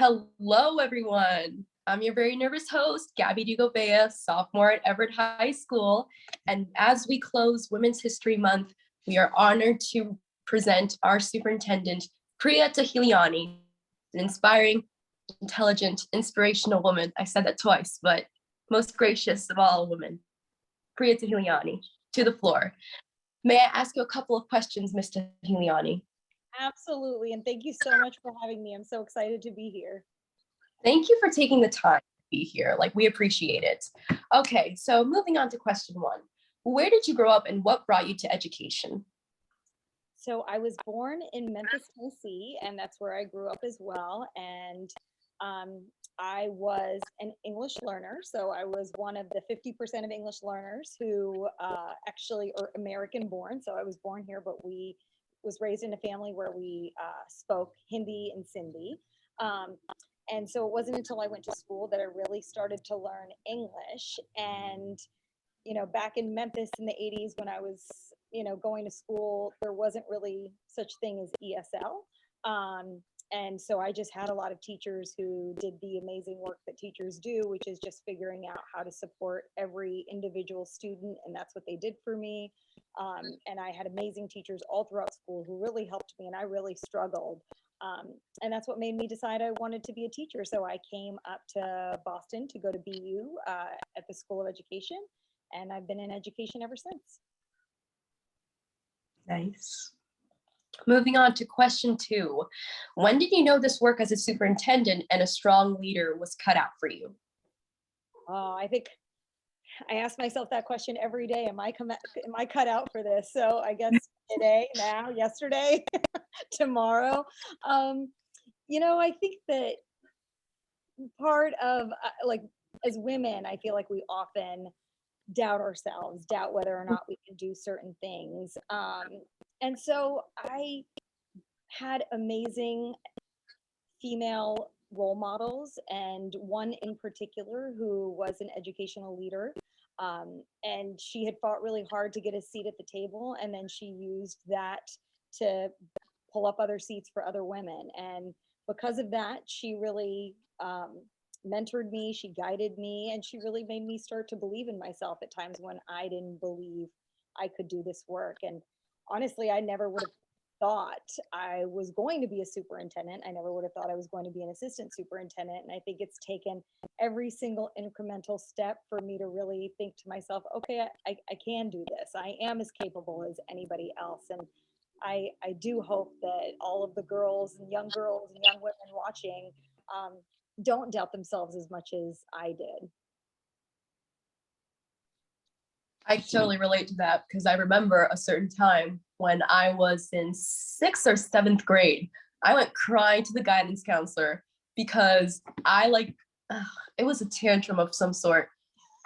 Hello, everyone. I'm your very nervous host, Gabi Gouveia, sophomore at Everett High School. And as we close Women's History Month, we are honored to present our superintendent, Priya Tahiliani, an inspiring, intelligent, inspirational woman. I said that twice, but most gracious of all women, Priya Tahiliani, to the floor. May I ask you a couple of questions, Ms. Tahiliani? Absolutely, and thank you so much for having me. I'm so excited to be here. Thank you for taking the time to be here. We appreciate it. Okay, so moving on to question one. Where did you grow up and what brought you to education? So I was born in Memphis, Tennessee, and that's where I grew up as well. And I was an English learner. So I was one of the 50% of English learners who actually are American born. So I was born here, but we was raised in a family where we spoke Hindi and Sindhi. And so it wasn't until I went to school that I really started to learn English. And, back in Memphis in the 80s when I was, going to school, there wasn't really such thing as ESL. And so I just had a lot of teachers who did the amazing work that teachers do, which is just figuring out how to support every individual student. And that's what they did for me. And I had amazing teachers all throughout school who really helped me, and I really struggled. And that's what made me decide I wanted to be a teacher. So I came up to Boston to go to BU at the School of Education, and I've been in education ever since. Nice. Moving on to question two. When did you know this work as a superintendent and a strong leader was cut out for you? I think I ask myself that question every day. Am I cut out for this? So I guess today, now, yesterday, tomorrow. I think that part of as women, I feel like we often doubt ourselves, doubt whether or not we can do certain things. And so I had amazing female role models, and one in particular who was an educational leader. And she had fought really hard to get a seat at the table, and then she used that to pull up other seats for other women. And because of that, she really mentored me, she guided me, and she really made me start to believe in myself at times when I didn't believe I could do this work. And honestly, I never would have thought I was going to be a superintendent. I never would have thought I was going to be an assistant superintendent. And I think it's taken every single incremental step for me to really think to myself, okay, I can do this. I am as capable as anybody else. And I do hope that all of the girls and young women watching don't doubt themselves as much as I did. I totally relate to that because I remember a certain time when I was in 6th or 7th grade. I went crying to the guidance counselor because it was a tantrum of some sort.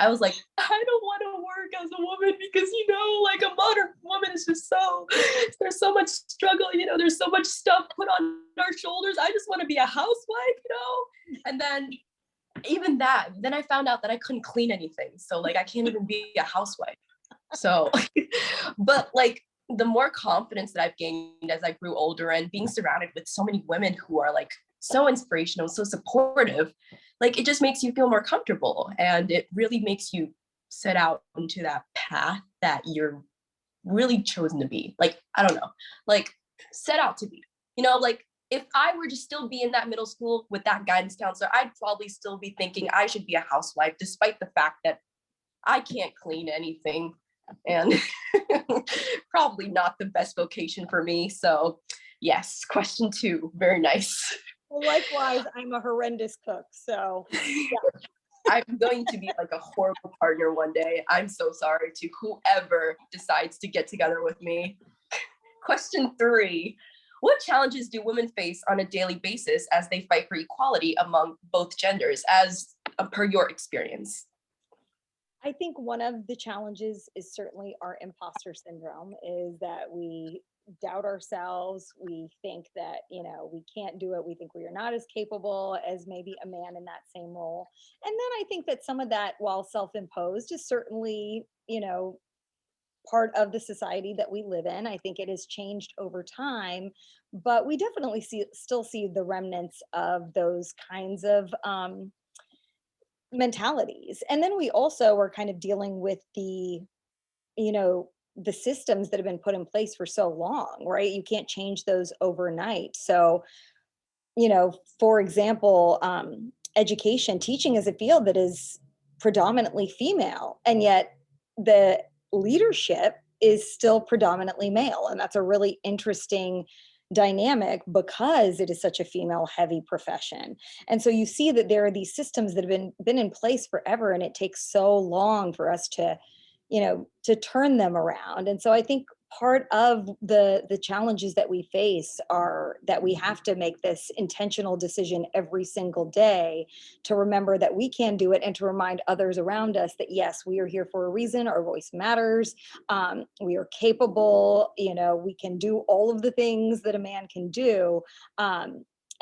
I was like, I don't want to work as a woman because, a modern woman is just there's so much struggle, there's so much stuff put on our shoulders. I just want to be a housewife, And then even that, then I found out that I couldn't clean anything. So I can't even be a housewife. So, but the more confidence that I've gained as I grew older and being surrounded with so many women who are so inspirational, so supportive, it just makes you feel more comfortable. And it really makes you set out into that path that you're really chosen to be. I don't know, set out to be, if I were to still be in that middle school with that guidance counselor, I'd probably still be thinking I should be a housewife, despite the fact that I can't clean anything and probably not the best vocation for me. So yes, question two, very nice. Well, likewise, I'm a horrendous cook, so yeah. I'm going to be a horrible partner one day. I'm so sorry to whoever decides to get together with me. Question three. What challenges do women face on a daily basis as they fight for equality among both genders, as per your experience? I think one of the challenges is certainly our imposter syndrome, is that we doubt ourselves. We think that, we can't do it. We think we are not as capable as maybe a man in that same role. And then I think that some of that, while self-imposed, is certainly, part of the society that we live in. I think it has changed over time, but we definitely still see the remnants of those kinds of mentalities. And then we also are kind of dealing with you know, the systems that have been put in place for so long, right? You can't change those overnight. So, for example, education, teaching is a field that is predominantly female, and yet the leadership is still predominantly male. And that's a really interesting dynamic because it is such a female heavy profession. And so you see that there are these systems that have been in place forever, and it takes so long for us to to turn them around. And so I think part of the challenges that we face are that we have to make this intentional decision every single day to remember that we can do it, and to remind others around us that yes, we are here for a reason. Our voice matters. We are capable. We can do all of the things that a man can do.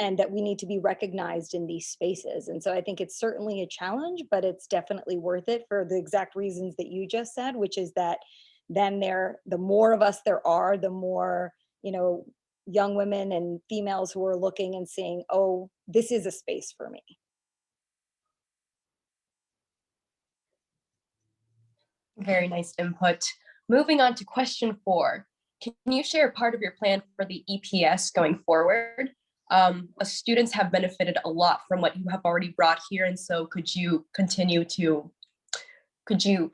And that we need to be recognized in these spaces. And so I think it's certainly a challenge, but it's definitely worth it for the exact reasons that you just said, which is that then the more of us there are, the more, young women and females who are looking and saying, oh, this is a space for me. Very nice input. Moving on to question 4. Can you share part of your plan for the EPS going forward? Students have benefited a lot from what you have already brought here, and so could you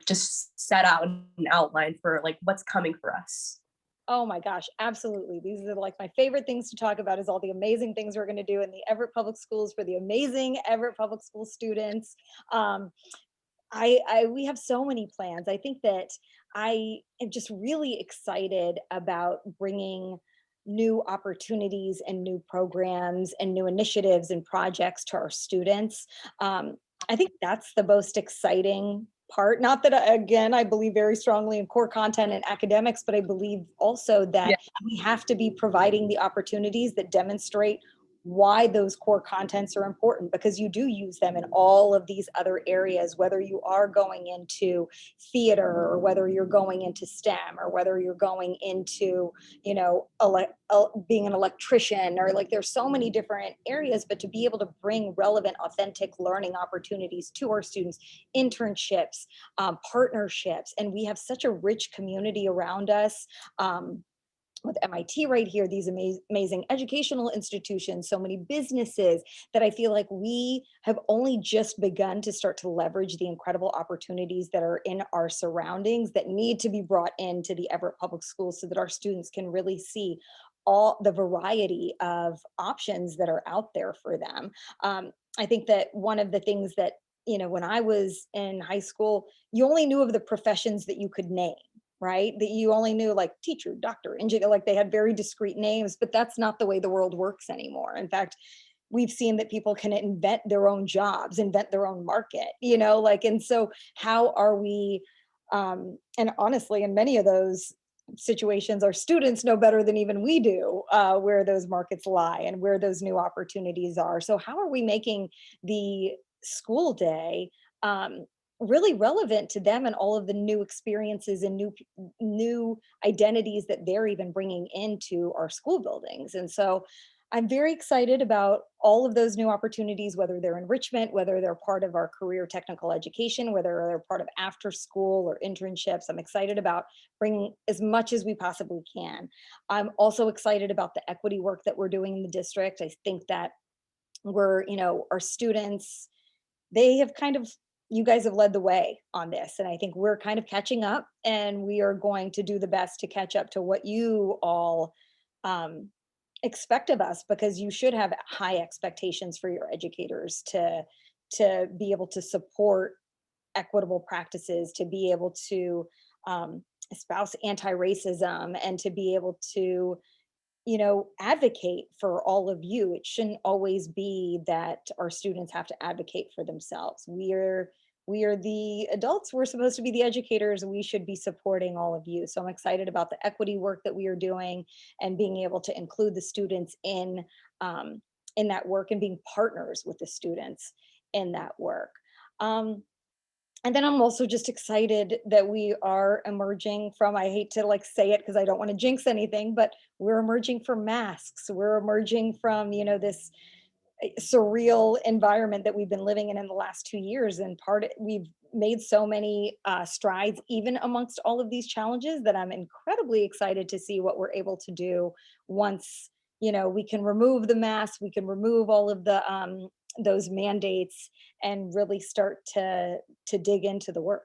just set out an outline for like what's coming for us? Oh my gosh, absolutely. These are like my favorite things to talk about, is all the amazing things we're going to do in the Everett Public Schools for the amazing Everett Public School students. We have so many plans. I think that I am just really excited about bringing new opportunities and new programs and new initiatives and projects to our students. I think that's the most exciting part. Not that, again, I believe very strongly in core content and academics, but I believe also that Yeah. we have to be providing the opportunities that demonstrate why those core contents are important, because you do use them in all of these other areas, whether you are going into theater, or whether you're going into STEM, or whether you're going into, being an electrician, or like there's so many different areas. But to be able to bring relevant, authentic learning opportunities to our students, internships, partnerships, and we have such a rich community around us. With MIT right here, these amazing educational institutions, so many businesses, that I feel like we have only just begun to start to leverage the incredible opportunities that are in our surroundings, that need to be brought into the Everett Public Schools so that our students can really see all the variety of options that are out there for them. I think that one of the things that, when I was in high school, you only knew of the professions that you could name, right? That you only knew like teacher, doctor, engineer, like they had very discrete names, but that's not the way the world works anymore. In fact, we've seen that people can invent their own jobs, invent their own market, and so how are we, and honestly, in many of those situations, our students know better than even we do where those markets lie and where those new opportunities are. So how are we making the school day really relevant to them, and all of the new experiences and new identities that they're even bringing into our school buildings? And so I'm very excited about all of those new opportunities, whether they're enrichment, whether they're part of our career technical education, whether they're part of after school or internships. I'm excited about bringing as much as we possibly can. I'm also excited about the equity work that we're doing in the district. I think that our students, they have you guys have led the way on this. And I think we're kind of catching up, and we are going to do the best to catch up to what you all expect of us, because you should have high expectations for your educators to be able to support equitable practices, to be able to espouse anti-racism, and to be able to advocate for all of you. It shouldn't always be that our students have to advocate for themselves. We are the adults. We're supposed to be the educators. We should be supporting all of you. So I'm excited about the equity work that we are doing, and being able to include the students in that work, and being partners with the students in that work. And then I'm also just excited that we are emerging from, I hate to like say it because I don't want to jinx anything, but we're emerging from masks. We're emerging from, this surreal environment that we've been living in the last 2 years. And we've made so many strides, even amongst all of these challenges, that I'm incredibly excited to see what we're able to do once, we can remove the mask, we can remove all of the those mandates and really start to dig into the work.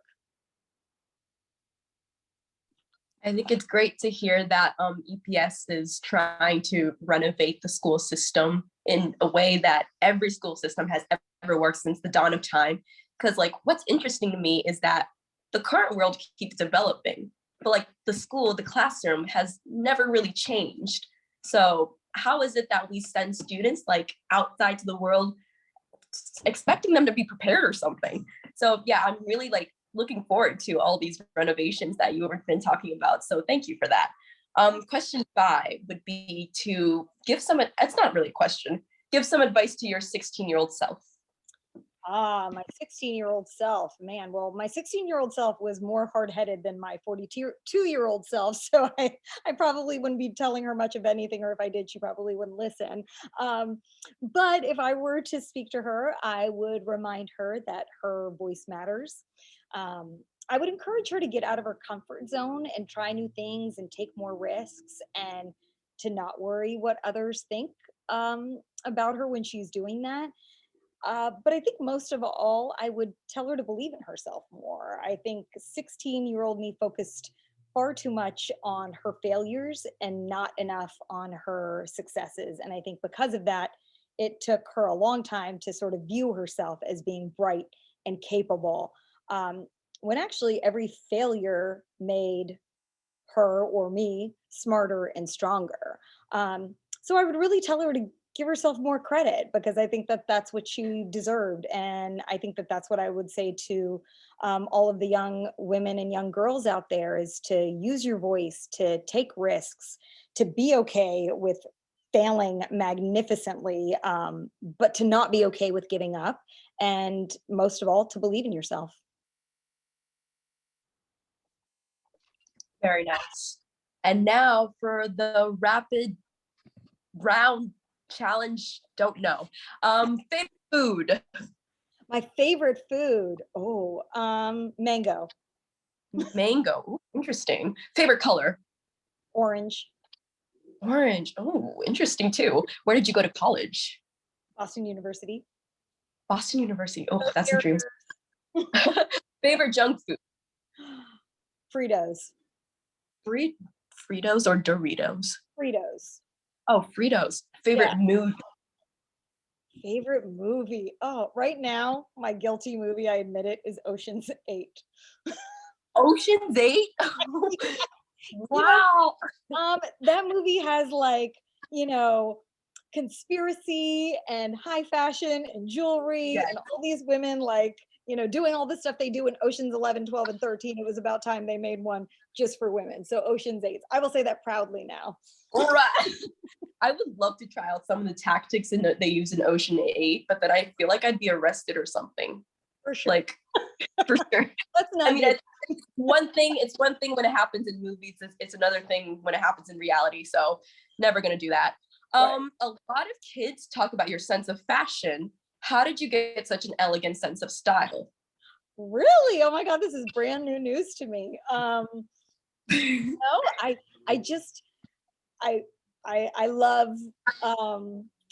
I think it's great to hear that EPS is trying to renovate the school system in a way that every school system has ever worked since the dawn of time. Because like what's interesting to me is that the current world keeps developing, but like the school, the classroom has never really changed. So how is it that we send students like outside to the world expecting them to be prepared or something? So yeah, I'm really like looking forward to all these renovations that you have been talking about. So thank you for that. Question 5 would be to give some, it's not really a question, give some advice to your 16-year-old self. My 16-year-old self, man. Well, my 16-year-old self was more hard-headed than my 42-year-old self. So I probably wouldn't be telling her much of anything, or if I did, she probably wouldn't listen. But if I were to speak to her, I would remind her that her voice matters. I would encourage her to get out of her comfort zone and try new things and take more risks, and to not worry what others think about her when she's doing that. But I think most of all, I would tell her to believe in herself more. I think 16-year-old me focused far too much on her failures and not enough on her successes. And I think because of that, it took her a long time to sort of view herself as being bright and capable. When actually every failure made her or me smarter and stronger. So I would really tell her to give herself more credit, because I think that that's what she deserved. And I think that that's what I would say to all of the young women and young girls out there, is to use your voice, to take risks, to be okay with failing magnificently, but to not be okay with giving up. And most of all, to believe in yourself. Very nice. And now for the rapid round challenge, don't know. Favorite food. My favorite food, mango, Mango. Ooh, interesting. Favorite color. orange, Orange. Oh, interesting too. Where did you go to college? Boston University. Boston University. Oh, Go that's a dream. Favorite junk food. Fritos. Fritos or Doritos? Fritos. Oh, Fritos. Favorite Yeah. movie. Favorite movie. Oh, right now, my guilty movie, I admit it, is Ocean's 8. Ocean's 8? Wow. That movie has like, conspiracy and high fashion and jewelry, Yes. and all these women like, doing all the stuff they do in Oceans 11, 12, and 13. It was about time they made one just for women. So Ocean's 8. I will say that proudly now. Right. I would love to try out some of the tactics they use in Ocean 8, but then I feel like I'd be arrested or something. For sure. Like, for sure. Let's not I mean, it's one thing when it happens in movies. It's another thing when it happens in reality. So never gonna do that. Right. A lot of kids talk about your sense of fashion. How did you get such an elegant sense of style? Really? Oh my God, this is brand new news to me. I just I love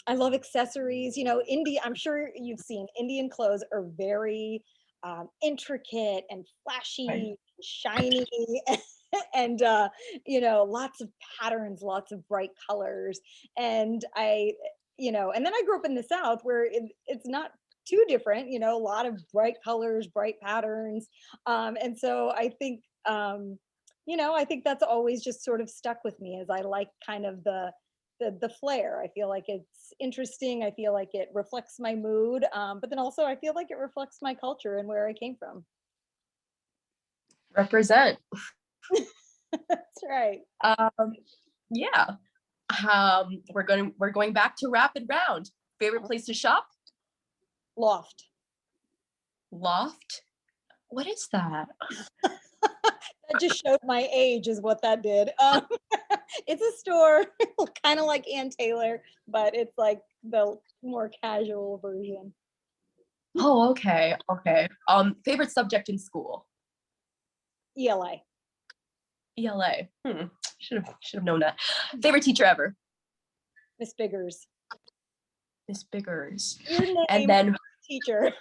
I love accessories. I'm sure you've seen Indian clothes are very intricate and flashy, Right. shiny, and lots of patterns, lots of bright colors. And and then I grew up in the South, where it's not too different. A lot of bright colors, bright patterns, and so I think that's always just sort of stuck with me, as I like kind of the flair. I feel like it's interesting. I feel like it reflects my mood, but then also I feel like it reflects my culture and where I came from. Represent. That's right. Yeah. We're going back to rapid round. Favorite place to shop? Loft. Loft. What is that? That just showed my age is what that did. It's a store, kind of like Ann Taylor, but it's like the more casual version. Oh, okay. Okay. Favorite subject in school? ELA. ELA. Should have known that. Favorite teacher ever? Miss Biggers. Miss Biggers. Your And name, then teacher.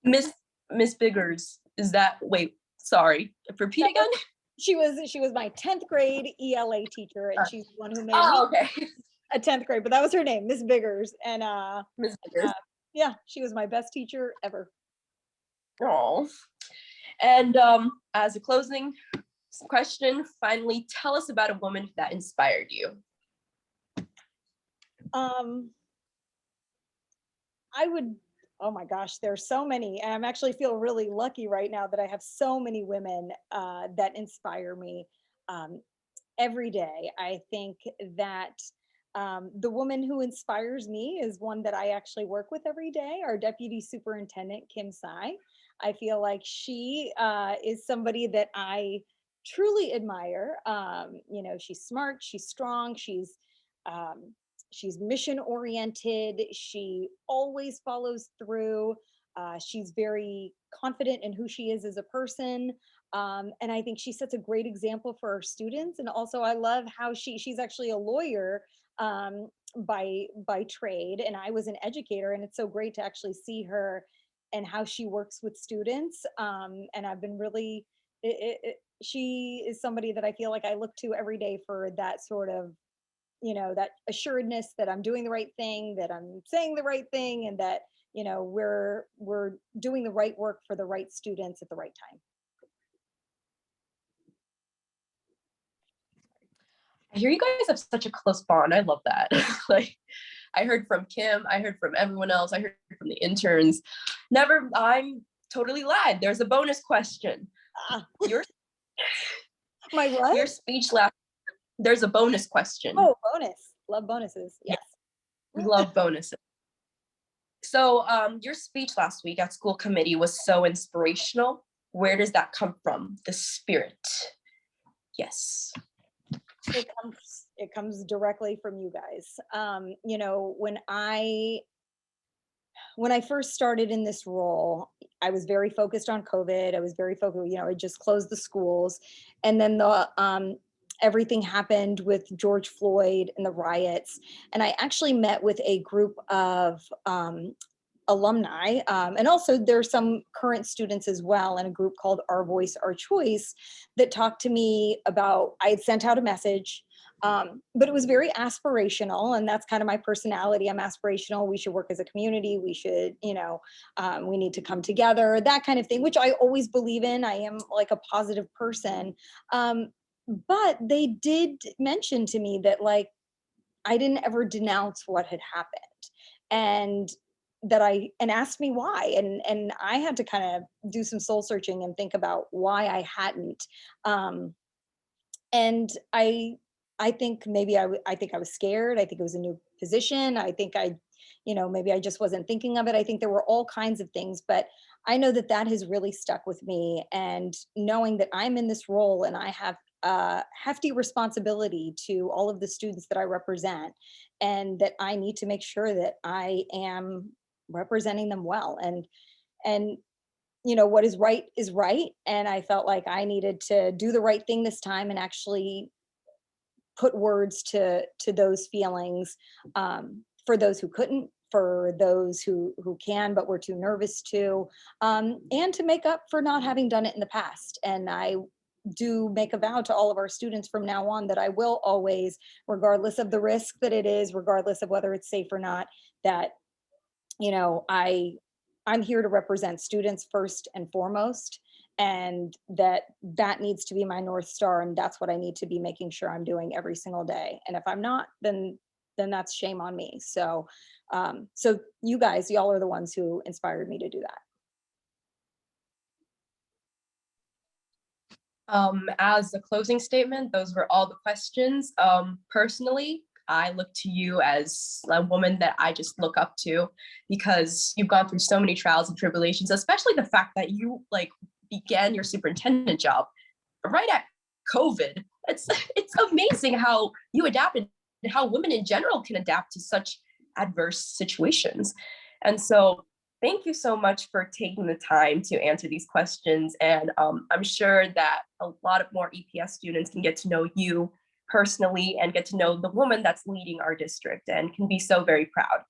Miss Biggers. Is that, wait, sorry. Repeat again? She was my 10th grade ELA teacher, and she's the one who made me Oh, okay. a 10th grade, but that was her name, Miss Biggers. And Miss Biggers. yeah, she was my best teacher ever. Oh. And as a closing question, finally, tell us about a woman that inspired you. I would, oh my gosh, there's so many. I'm actually feel really lucky right now that I have so many women that inspire me every day. I think that the woman who inspires me is one that I actually work with every day, our Deputy Superintendent, Kim Sai. I feel like she is somebody that I truly admire. She's smart, she's strong, she's mission oriented. She always follows through. She's very confident in who she is as a person. And I think she sets a great example for our students. And also I love how she's actually a lawyer by trade. And I was an educator, and it's so great to actually see her and how she works with students. And I've been really, she is somebody that I feel like I look to every day for that sort of, that assuredness that I'm doing the right thing, that I'm saying the right thing, and that, we're doing the right work for the right students at the right time. I hear you guys have such a close bond. I love that. Like, I heard from Kim, I heard from everyone else, I heard from the interns. I'm totally lied. There's a bonus question. Your My what? Your speech last. There's a bonus question. Oh, bonus. Love bonuses. Yes. We love bonuses. So your speech last week at school committee was so inspirational. Where does that come from? The spirit. Yes. It comes directly from you guys. When I first started in this role, I was very focused on COVID. I was very focused, I just closed the schools. And then everything happened with George Floyd and the riots. And I actually met with a group of alumni, and also there's some current students as well in a group called Our Voice, Our Choice that talked to me about, I had sent out a message, but it was very aspirational, and that's kind of my personality. I'm aspirational. We should work as a community. We should, we need to come together, that kind of thing, which I always believe in. I am like a positive person. But they did mention to me that like, I didn't ever denounce what had happened. And asked me why, and I had to kind of do some soul searching and think about why I hadn't. And I think maybe I think I was scared. I think it was a new position. I think maybe I just wasn't thinking of it. I think there were all kinds of things, but I know that has really stuck with me. And knowing that I'm in this role and I have a hefty responsibility to all of the students that I represent, and that I need to make sure that I am representing them well, and what is right, and I felt like I needed to do the right thing this time and actually put words to those feelings, for those who couldn't, for those who can but were too nervous to, and to make up for not having done it in the past. And I do make a vow to all of our students from now on that I will always, regardless of the risk that it is, regardless of whether it's safe or not, that I'm here to represent students first and foremost, and that needs to be my North Star, and that's what I need to be making sure I'm doing every single day. And if I'm not, then that's shame on me. So you guys, y'all are the ones who inspired me to do that. As a closing statement, those were all the questions. Personally, I look to you as a woman that I just look up to, because you've gone through so many trials and tribulations, especially the fact that you like began your superintendent job right at COVID. It's amazing how you adapted and how women in general can adapt to such adverse situations. And so thank you so much for taking the time to answer these questions. And I'm sure that a lot of more EPS students can get to know you personally and get to know the woman that's leading our district and can be so very proud.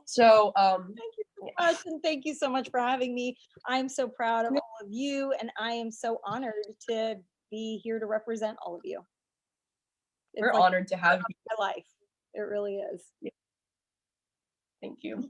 So Thank you so much, and thank you so much for having me. I'm so proud of all of you, and I am so honored to be here to represent all of you. It's we're like honored to have you. my life. It really is. Thank you.